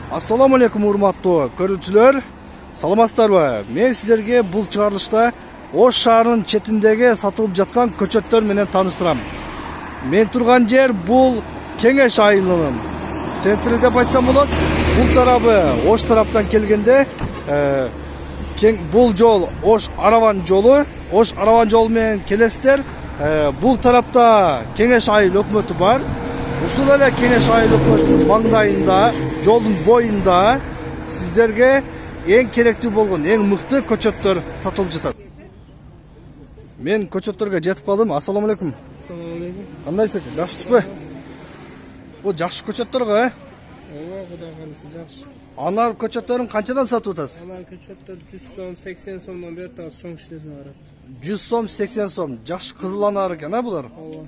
Assalamu alaikum урматтуу көрүүчүлөр. Саламатсыздарбы? Мен сиздерге бул чыгарылышта Ош шаарынын четиндеги сатылып жаткан көчөттөр менен тааныштырам. Мен турган жер бул Кеңеш айылынын центри деп айтсам болот. Бул тарабы Ош тараптан келгенде бул жол Ош Араван жолу. Ош Араван жолу менен келесиздер. Бул тарапта Кеңеш айыл өкмөтү бар. Ушул эле Кеңеш айыл өкмөтүнүн маңдайында, жолдун боюнда сиздерге эң керектүү болгон, эң мыкты көчөттөр сатылып жатат. Мен көчөттөргө жетип калдым. Ассаламу алейкум. Ассаламу алейкум. Кандайсың? Жакшысызбы? Бул жакшы көчөттөр го, Ооба, Кудай кааласа жакшы. Анар көчөттөрүн канчадан сатып атасыз? Анар көчөттөр 100 сом, 80 сомдон бери тагы чоң кичинеси бар. 100 сом, 80 сом. Жакшы кызыл анар экен, булар. Ооба.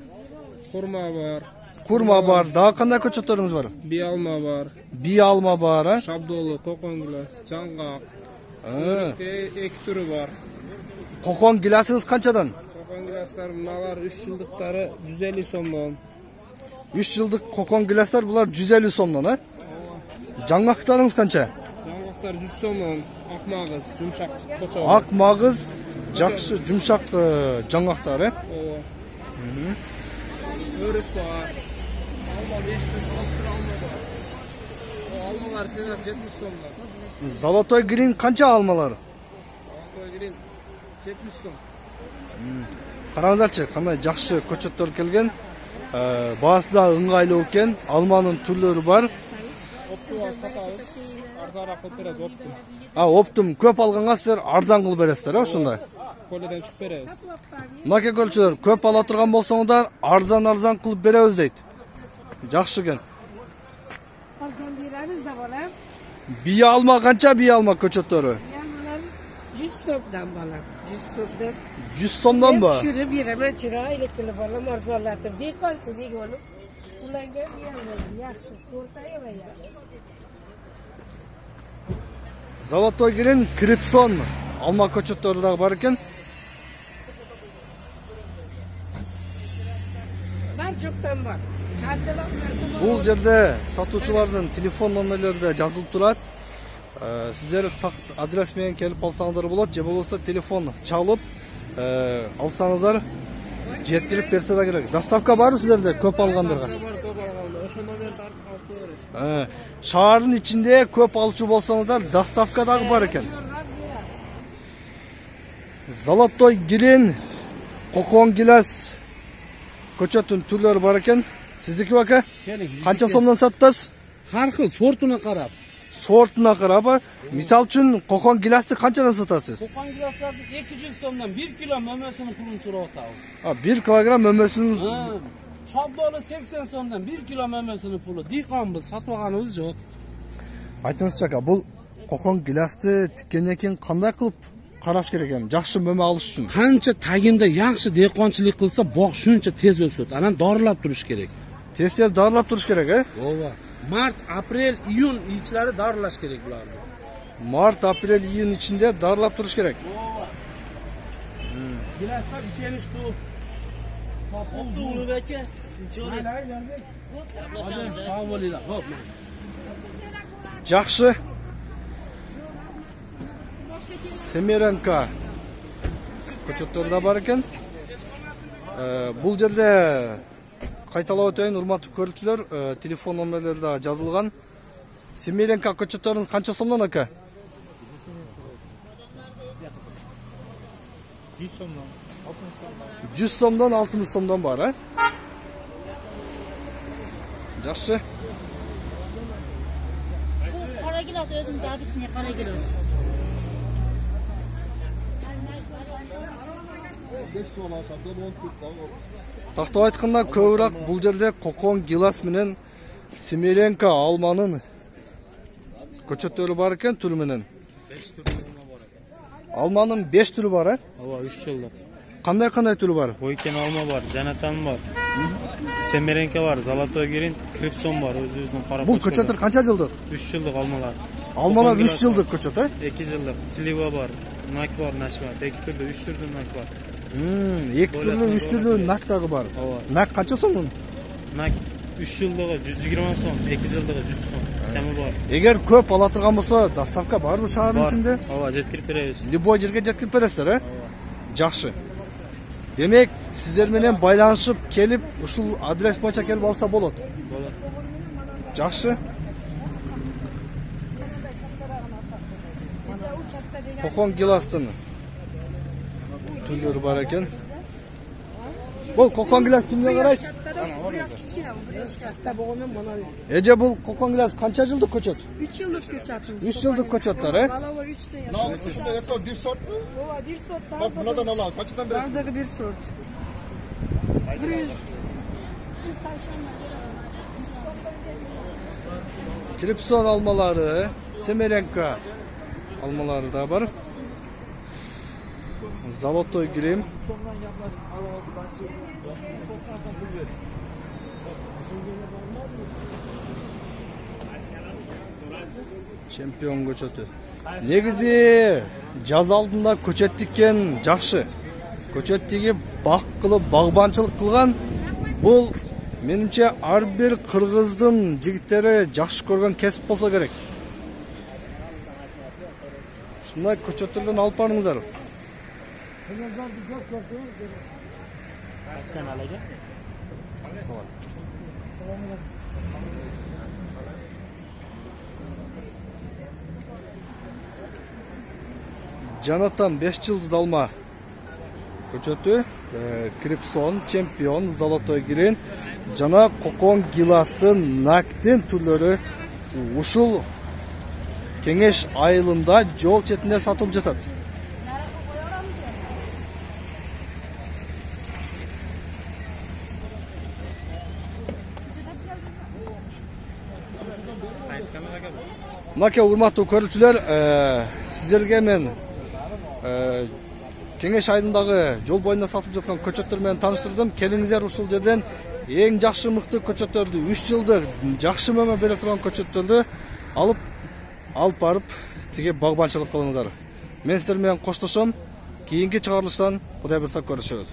Хурма бар. Курма бар. Дагы кандай көчөттөрүңүз бар? Би алма бар. Би алма бар, Шабдолу, кокон гилас, жаңгак. Эки түрү бар. Кокон гиласыңыз канчадан? Кокон гиластар мыналар 3 жылдыктары 150 сомдон. 3 жылдык кокон гиластар булар 150 сомдон, Жаңгактарыңыз канча? Жаңгактар 100 сомдон. Ак магыз, жумшак, кочо. Ак магыз, жакшы жумшак жаңгактар, Ооба. Өрүк бар. Алма 5 сом, алма бар. Алмалар сезон 70 сомдон. Золотой грин канча алмалар? Золотой грин 70 сом. Караңыздарчы, кандай жакшы көчөттөр келген. Баасы да ыңгайлуу экен. Алманын түрлөрү бар. Опту сатабыз. Арзаныраак кылып беребиз, оптум. Оптум көп алганга силер арзан кылып бересиздер, ошондой. Коледен чүп беребиз. Мынакей көрчүлөр, көп ала турган болсоңуздар, арзан кылып беребиз дейт. Жакшы экен. Арзан беребиз да балам. Бий алма канча бий алма көчөттөрү? 100 сомдон балам. 100 сомдон. 100 сомдон бу? Чүрүп беремин, чырайлуу кылып балам арзанлатып. Дейкалчы дегени. Уланга беребиз, жакшы, сортайбы я. Золотой грин, крипсон алма көчөттөрү дагы бар экен. Бар жоктон бар. Бул жерде сатуучулардын телефон номерлери да жазылып турат. Сиздер адрес менен келип алсаңыздар болот, же болбосо телефон чалып алсаңыздар жеткирип берсе да керек. Доставка барбы сиздерде көп алгандарга? Ошо номерди алып беребиз. Шаардын ичинде көп алчу болсоңуздар, доставка дагы бар экен. Золотой грин, кокон гилас көчөттүн түрлөрү бар экен. Сиздики бака? Канча сомдон сатасыз? Har xil sortuna qarab. Сортуна карап, мисал үчүн кокон гиласты канчадан сатасыз? Qo'qon gilaslarni 200 so'mdan 1 kilo mo'masini pulini so'rab o'tamiz. 1 kilogram mo'masini. Shabdoli 80 so'mdan 1 kilo mo'masini puli. Dehqonmiz, sotib olganimiz yo'q. Aytыңызчы aka, бул кокон гиласты тиккенден кийин кандай кылып караш керек экен? Жакшы мөмө алыш үчүн. Qancha taginda yaxshi dehqonchilik qilsa, bog' shuncha tez o'sadi. Anan dorilab turish kerak. Tez darılab turuş gerek, Ova. Mart, aprel, iyun yilchilari dorilash kerak bularni. Mart, aprel, iyun içinde darılab turuş gerek. Gilaslar ishonishdi. Sotib ulib aka. Sog' bo'linglar. Xo'p. Жакшы. Семеренко көчөттөрү да бар экен. Бул жерде кайталап өтөйүн, урматтуу көрүүчүлөр, телефон номерлери да жазылган. Семеренко көчөттөрүңүз канча сомдон ака? 100 сомдон, 100 сомдон, 60 сомдон бар, Жакшы. Qora gilos o'zimiz обычный qora gilos. Тактап айтканда көбүрөөк бул жерде кокон гилас менен Семеренко алманын көчөттөрү бар экен түрү менен. 5 түрү алма бар экен. Алманын 5 түрү бар, Ооба, 3 жылдык. Кандай түрү бар? Бойкен алма бар, Жанатан бар. Семеренко бар, Золотой грин, Крипсон бар, өзүбүздүн кара. Бул көчөттөр канча жылдык? 3 жылдык алмалар. Алмалар 3 жылдык көчөт, 2 жылдык. Слива бар, нак бар, наш бар. 2 түрдүү, 3 түрдүү нак бар. 2 түрлүү, 3 түрлүү нак дагы бар. Ооба. Нак канча сомдон? Нак 3 жылдығы 120 сом, 2 жылдығы 100 сом. Кемі бар. Егер көп ала тұрған болса, доставка бар бұл шағырдың ішінде? Ооба, жеткирип беребиз. Любой жерге жеткирип бересіздер, Жақсы. Демек, сіздерменен байланышып келіп, ушул адрес бойынша келіп алса болады. Болот. Жақсы. Kokon Gilas'tın türleri var ekan. Bu Kokon Gilas kimga qaraydi? Ece bu Kokon Gilas qancha yillik ko'chat? 3 yıllık köçatımız. 3 yillik ko'chatlar, he? Balava 3'te yaşıyor. Şunda yapıyor bir sort mu? Ova bir sort daha. Bak bunlardan alamaz. Kaçından birisi? Bardağı bir sort. 100. Klipson almaları, Semerenka almaları da var. Zalotoy Grim. Чемпион көчөтү. Негизи жаз алдында көчөт тиккен жакшы. Көчөт тигип бак кылып, багбанчылык кылган бул менимче ар бир кыргыздын жигиттери жакшы көргөн кесип болсо керек. Ушундай көчөттөрдөн алып барыңыздар. Жанатан 5 жылдыз алма көчөтү, Крипсон, Чемпион, Золотой Грин, жана Kokon Gilas'тын нактин түрлөрү ушул Кеңеш айылында жол четинде сатылып жатат. Мынакей урматтуу көрүүчүлөр, сиздерге мен Кеңеш айылындагы жол боюнда сатылып жаткан көчөттөр менен тааныштырдым. Келиңиздер ушул жерден эң жакшы мыкты көчөттөрдү, 3 жылдык жакшы мөмө бере турган көчөттөрдү алып барып тиге багбанчылык кылыңыздар. Мен сиздер менен коштошом. Кийинки чыгарылыштан Кудай буйрса көрүшөбүз.